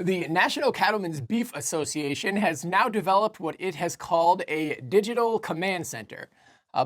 The National Cattlemen's Beef Association has now developed what it has called a digital command center.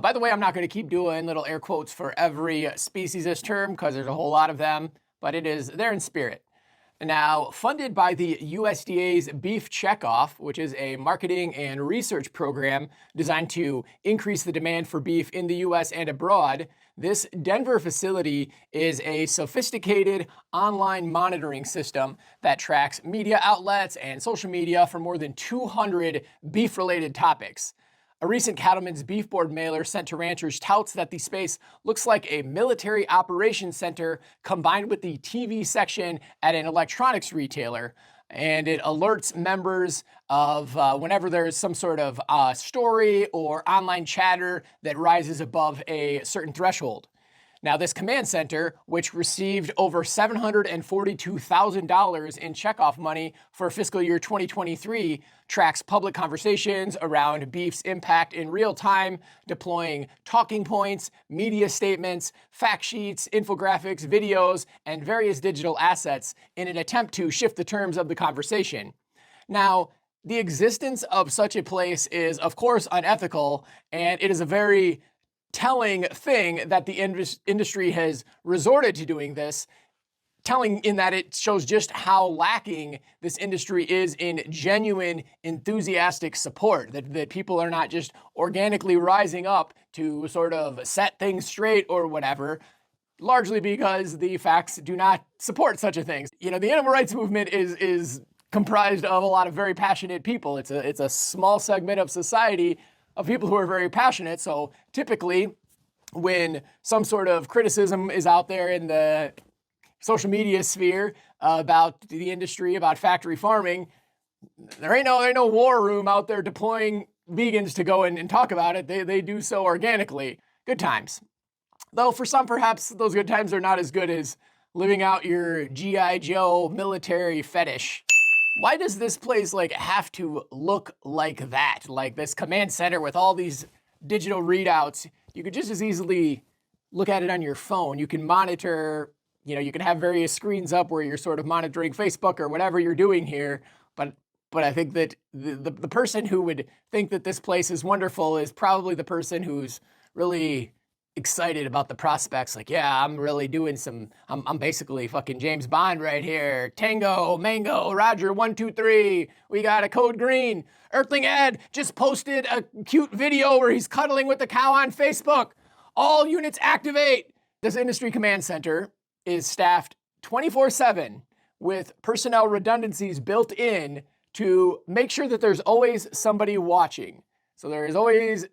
By the way, I'm not going to keep doing little air quotes for every species term because there's a whole lot of them, but it is there in spirit. Now, funded by the USDA's Beef Checkoff, which is a marketing and research program designed to increase the demand for beef in the US and abroad, this Denver facility is a sophisticated online monitoring system that tracks media outlets and social media for more than 200 beef-related topics. A recent Cattlemen's Beef Board mailer sent to ranchers touts that the space looks like a military operations center combined with the TV section at an electronics retailer. And it alerts members of whenever there's some sort of story or online chatter that rises above a certain threshold. Now, this command center, which received over $742,000 in checkoff money for fiscal year 2023, tracks public conversations around beef's impact in real time, deploying talking points, media statements, fact sheets, infographics, videos, and various digital assets in an attempt to shift the terms of the conversation. Now, the existence of such a place is, of course, unethical, and it is a very telling thing that the industry has resorted to doing this, telling in that it shows just how lacking this industry is in genuine, enthusiastic support, that people are not just organically rising up to sort of set things straight or whatever, largely because the facts do not support such a thing. You know, the animal rights movement is comprised of a lot of very passionate people. It's a small segment of society of people who are very passionate. So typically, when some sort of criticism is out there in the social media sphere about the industry, about factory farming, there ain't no war room out there deploying vegans to go and talk about it. They do so organically. Good times. Though for some, perhaps those good times are not as good as living out your G.I. Joe military fetish. Why does this place have to look like that? Like this command center with all these digital readouts. You could just as easily look at it on your phone. You can monitor, you can have various screens up where you're sort of monitoring Facebook or whatever you're doing here. But I think that the person who would think that this place is wonderful is probably the person who's really excited about the prospects. Like, yeah, I'm really doing I'm basically fucking James Bond right here. Tango, Mango, Roger, 1, 2, 3. We got a code green. Earthling Ed just posted a cute video where he's cuddling with the cow on Facebook. All units activate. This industry command center is staffed 24/7 with personnel redundancies built in to make sure that there's always somebody watching. So there is always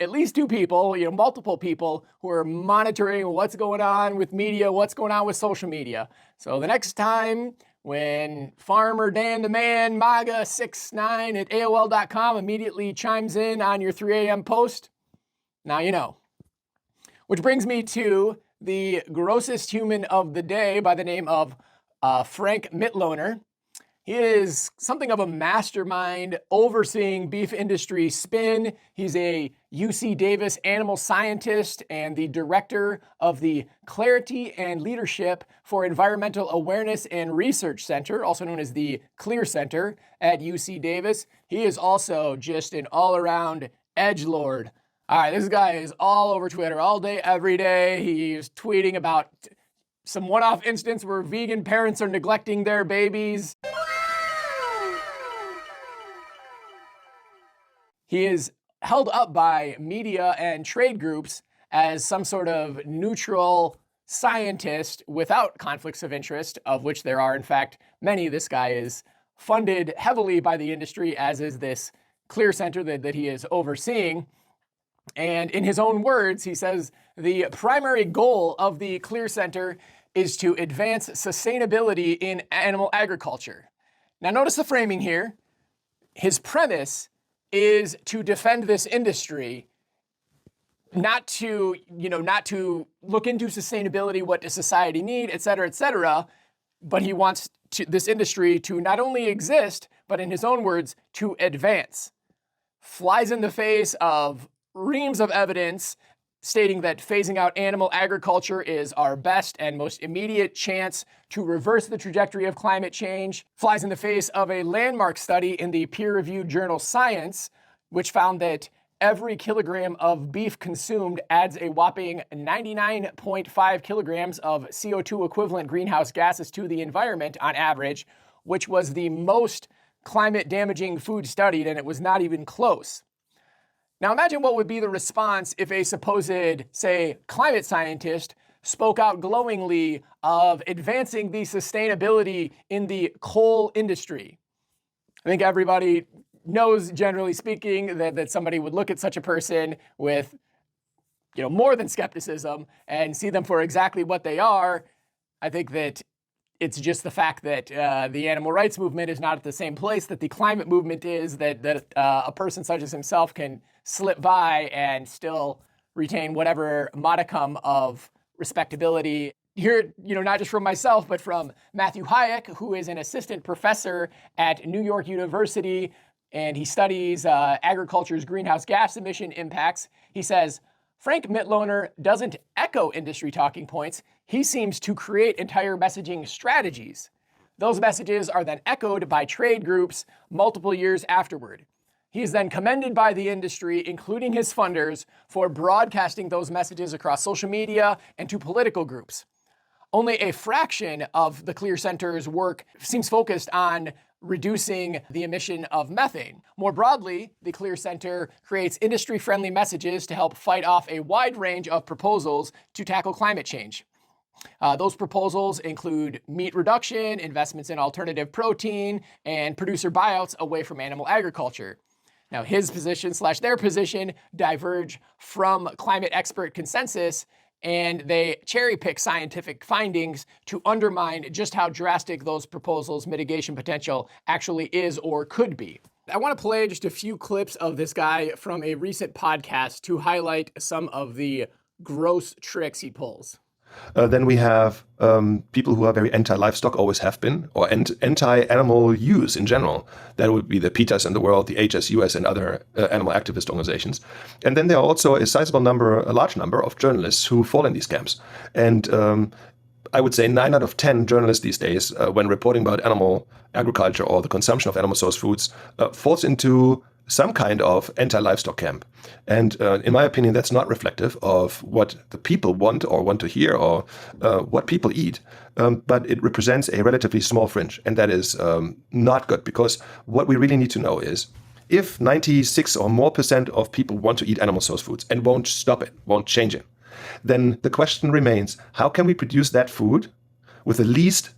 at least two people, multiple people who are monitoring what's going on with media, what's going on with social media. So the next time when Farmer Dan the Man, MAGA69 at AOL.com immediately chimes in on your 3 a.m. post, now you know. Which brings me to the grossest human of the day by the name of Frank Mitloehner. He is something of a mastermind overseeing beef industry spin. He's a UC Davis animal scientist and the director of the Clarity and Leadership for Environmental Awareness and Research Center, also known as the CLEAR Center at UC Davis. He is also just an all-around edgelord. All right, this guy is all over Twitter all day, every day. He's tweeting about some one-off instance where vegan parents are neglecting their babies. He is held up by media and trade groups as some sort of neutral scientist without conflicts of interest, of which there are, in fact, many. This guy is funded heavily by the industry, as is this CLEAR Center that he is overseeing. And in his own words, he says the primary goal of the CLEAR Center is to advance sustainability in animal agriculture. Now, notice the framing here. His premise is to defend this industry, not to look into sustainability, what does society need, et cetera, but he wants this industry to not only exist, but in his own words, to advance. Flies in the face of reams of evidence stating that phasing out animal agriculture is our best and most immediate chance to reverse the trajectory of climate change, flies in the face of a landmark study in the peer-reviewed journal Science, which found that every kilogram of beef consumed adds a whopping 99.5 kilograms of CO2 equivalent greenhouse gases to the environment on average, which was the most climate damaging food studied, and it was not even close. Now imagine what would be the response if a supposed, say, climate scientist spoke out glowingly of advancing the sustainability in the coal industry. I think everybody knows, generally speaking, that somebody would look at such a person with, more than skepticism and see them for exactly what they are. I think that it's just the fact that the animal rights movement is not at the same place that the climate movement is, that a person such as himself can slip by and still retain whatever modicum of respectability. Here, not just from myself, but from Matthew Hayek, who is an assistant professor at New York University, and he studies agriculture's greenhouse gas emission impacts. He says, Frank Mitloehner doesn't echo industry talking points. He seems to create entire messaging strategies. Those messages are then echoed by trade groups multiple years afterward. He is then commended by the industry, including his funders, for broadcasting those messages across social media and to political groups. Only a fraction of the Clear Center's work seems focused on reducing the emission of methane. More broadly, the Clear Center creates industry-friendly messages to help fight off a wide range of proposals to tackle climate change. Those proposals include meat reduction, investments in alternative protein, and producer buyouts away from animal agriculture. Now, his position / their position diverge from climate expert consensus, and they cherry pick scientific findings to undermine just how drastic those proposals' mitigation potential actually is or could be. I want to play just a few clips of this guy from a recent podcast to highlight some of the gross tricks he pulls. Then we have people who are very anti-livestock, always have been, or anti-animal use in general. That would be the PETAs in the world, the HSUS and other animal activist organizations. And then there are also a large number of journalists who fall in these camps. And I would say 9 out of 10 journalists these days, when reporting about animal agriculture or the consumption of animal source foods, falls into some kind of anti-livestock camp. And in my opinion, that's not reflective of what the people want to hear or what people eat. But it represents a relatively small fringe. And that is not good, because what we really need to know is if 96 or more % of people want to eat animal source foods and won't stop it, won't change it, then the question remains, how can we produce that food with the least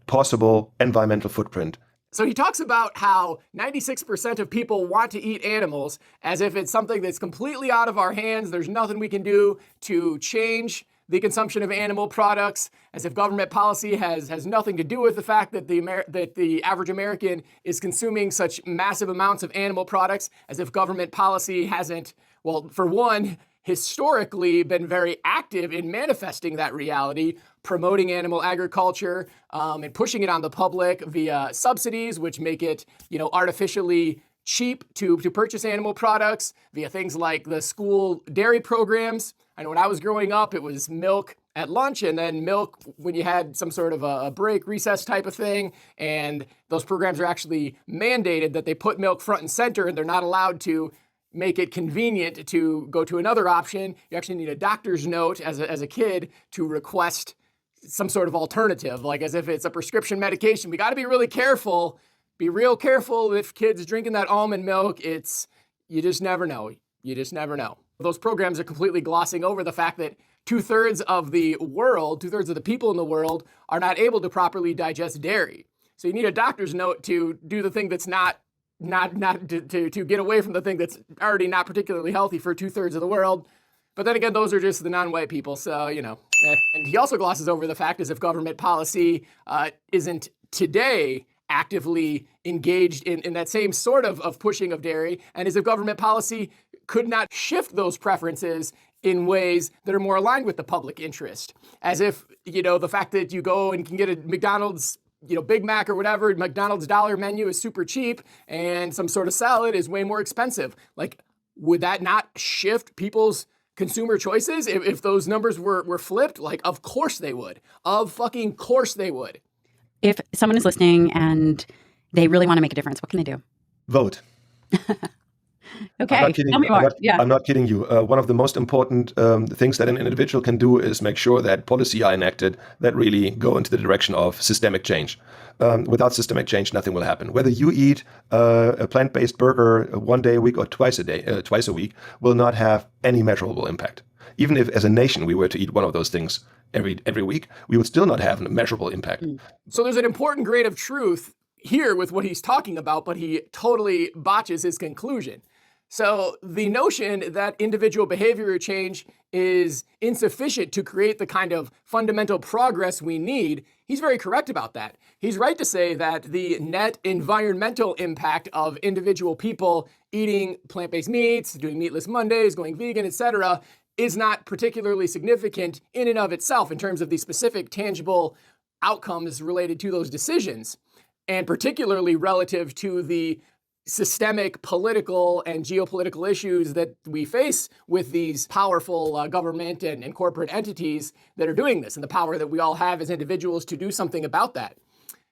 possible environmental footprint? So he talks about how 96% of people want to eat animals, as if it's something that's completely out of our hands. There's nothing we can do to change the consumption of animal products, as if government policy has nothing to do with the fact that the average American is consuming such massive amounts of animal products, as if government policy hasn't, well, for one, historically been very active in manifesting that reality, promoting animal agriculture and pushing it on the public via subsidies, which make it, artificially cheap to purchase animal products, via things like the school dairy programs. I know when I was growing up, it was milk at lunch and then milk when you had some sort of a break, recess type of thing. And those programs are actually mandated that they put milk front and center, and they're not allowed to make it convenient to go to another option. You actually need a doctor's note as a kid to request some sort of alternative, like as if it's a prescription medication. We got to be really careful, be real careful if kids drinking that almond milk. You just never know. You just never know. Those programs are completely glossing over the fact that 2/3 of the world, 2/3 of the people in the world are not able to properly digest dairy. So you need a doctor's note to do the thing that's not to get away from the thing that's already not particularly healthy for 2/3 of the world. But then again, those are just the non-white people, so, And he also glosses over the fact as if government policy isn't today actively engaged in that same sort of pushing of dairy, and as if government policy could not shift those preferences in ways that are more aligned with the public interest. As if, the fact that you go and can get a McDonald's Big Mac or whatever, McDonald's dollar menu is super cheap and some sort of salad is way more expensive. Like, would that not shift people's consumer choices, if those numbers were flipped, like, of course they would. Of fucking course they would. If someone is listening and they really want to make a difference, what can they do? Vote. Okay, I'm not kidding. tell me more. I'm not kidding you. One of the most important things that an individual can do is make sure that policy are enacted that really go into the direction of systemic change. Without systemic change, nothing will happen. Whether you eat a plant-based burger one day a week or twice a week, will not have any measurable impact. Even if, as a nation, we were to eat one of those things every week, we would still not have a measurable impact. So there's an important grain of truth here with what he's talking about, but he totally botches his conclusion. So the notion that individual behavior change is insufficient to create the kind of fundamental progress we need, he's very correct about that. He's right to say that the net environmental impact of individual people eating plant-based meats, doing meatless Mondays, going vegan, etc., is not particularly significant in and of itself in terms of the specific tangible outcomes related to those decisions, and particularly relative to the systemic political and geopolitical issues that we face with these powerful government and corporate entities that are doing this, and the power that we all have as individuals to do something about that.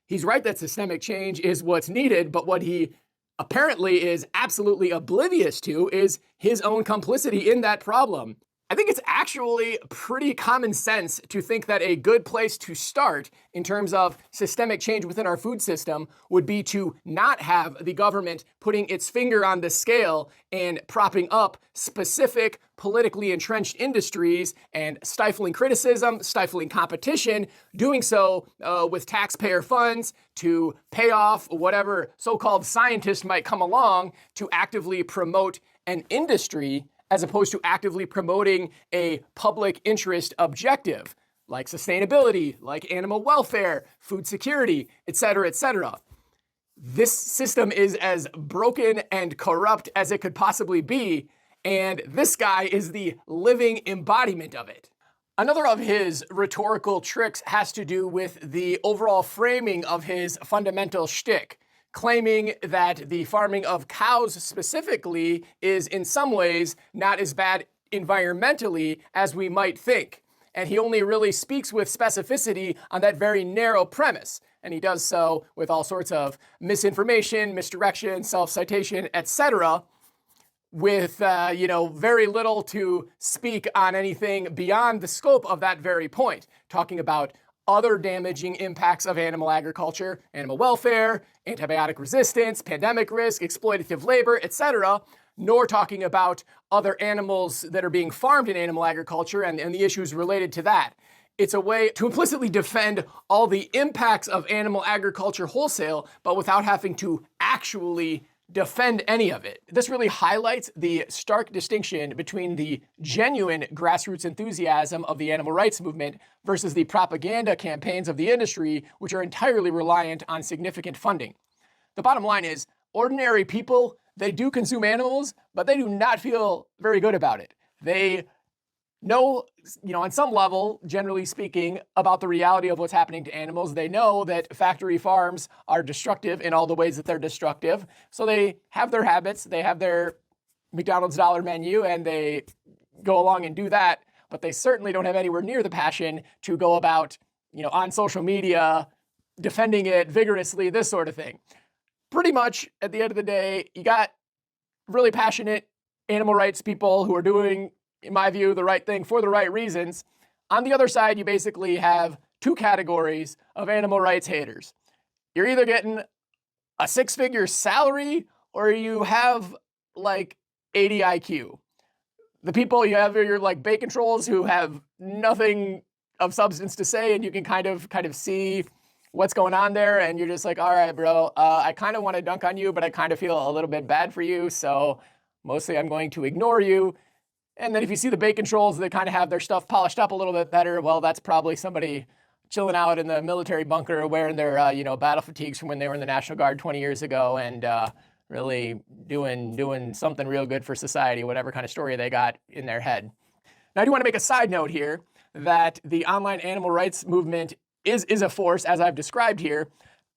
He's right that systemic change is what's needed, but what he apparently is absolutely oblivious to is his own complicity in that problem. I think it's actually pretty common sense to think that a good place to start in terms of systemic change within our food system would be to not have the government putting its finger on the scale and propping up specific politically entrenched industries and stifling criticism, stifling competition, doing so with taxpayer funds to pay off whatever so-called scientist might come along to actively promote an industry, as opposed to actively promoting a public interest objective, like sustainability, like animal welfare, food security, et cetera, et cetera. This system is as broken and corrupt as it could possibly be, and this guy is the living embodiment of it. Another of his rhetorical tricks has to do with the overall framing of his fundamental shtick, claiming that the farming of cows specifically is in some ways not as bad environmentally as we might think. And he only really speaks with specificity on that very narrow premise. And he does so with all sorts of misinformation, misdirection, self-citation, etc., with very little to speak on anything beyond the scope of that very point, talking about other damaging impacts of animal agriculture, animal welfare, antibiotic resistance, pandemic risk, exploitative labor, etc., nor talking about other animals that are being farmed in animal agriculture and the issues related to that. It's a way to implicitly defend all the impacts of animal agriculture wholesale, but without having to actually defend any of it. This really highlights the stark distinction between the genuine grassroots enthusiasm of the animal rights movement versus the propaganda campaigns of the industry, which are entirely reliant on significant funding. The bottom line is, ordinary people, they do consume animals, but they do not feel very good about it. They know, on some level, generally speaking, about the reality of what's happening to animals. They know that factory farms are destructive in all the ways that they're destructive. So they have their habits, they have their McDonald's dollar menu, and they go along and do that. But they certainly don't have anywhere near the passion to go about, on social media, defending it vigorously, this sort of thing. Pretty much, at the end of the day, you got really passionate animal rights people who are doing, in my view, the right thing for the right reasons. On the other side, you basically have two categories of animal rights haters. You're either getting a six-figure salary or you have like 80 IQ. The people you have are your like bacon trolls who have nothing of substance to say, and you can kind of see what's going on there, and you're just like, all right, bro, I kind of want to dunk on you, but I kind of feel a little bit bad for you, so mostly I'm going to ignore you. And then if you see the bacon trolls that kind of have their stuff polished up a little bit better, well, that's probably somebody chilling out in the military bunker wearing their, battle fatigues from when they were in the National Guard 20 years ago and really doing something real good for society, whatever kind of story they got in their head. Now, I do want to make a side note here that the online animal rights movement is a force, as I've described here,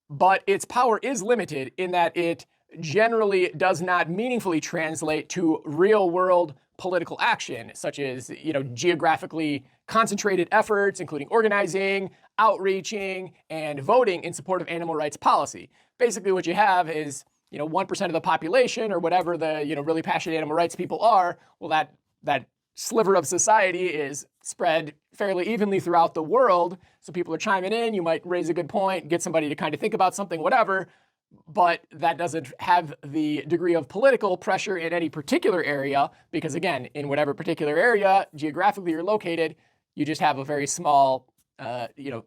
but its power is limited in that it generally does not meaningfully translate to real world political action, such as, geographically concentrated efforts, including organizing, outreaching, and voting in support of animal rights policy. Basically, what you have is, 1% of the population or whatever the, really passionate animal rights people are. Well, that sliver of society is spread fairly evenly throughout the world. So people are chiming in. You might raise a good point, get somebody to kind of think about something, whatever. But that doesn't have the degree of political pressure in any particular area, because again, in whatever particular area geographically you're located, you just have a very small,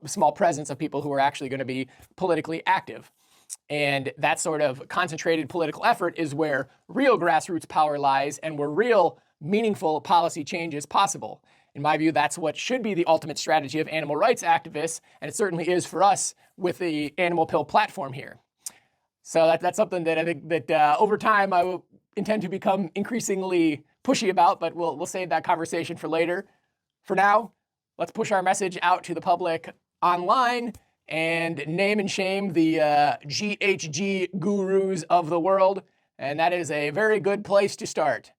small presence of people who are actually going to be politically active. And that sort of concentrated political effort is where real grassroots power lies and where real meaningful policy change is possible. In my view, that's what should be the ultimate strategy of animal rights activists, and it certainly is for us with the Animal Pill platform here. So that's something that I think that over time I will intend to become increasingly pushy about, but we'll save that conversation for later. For now, let's push our message out to the public online and name and shame the GHG gurus of the world, and that is a very good place to start.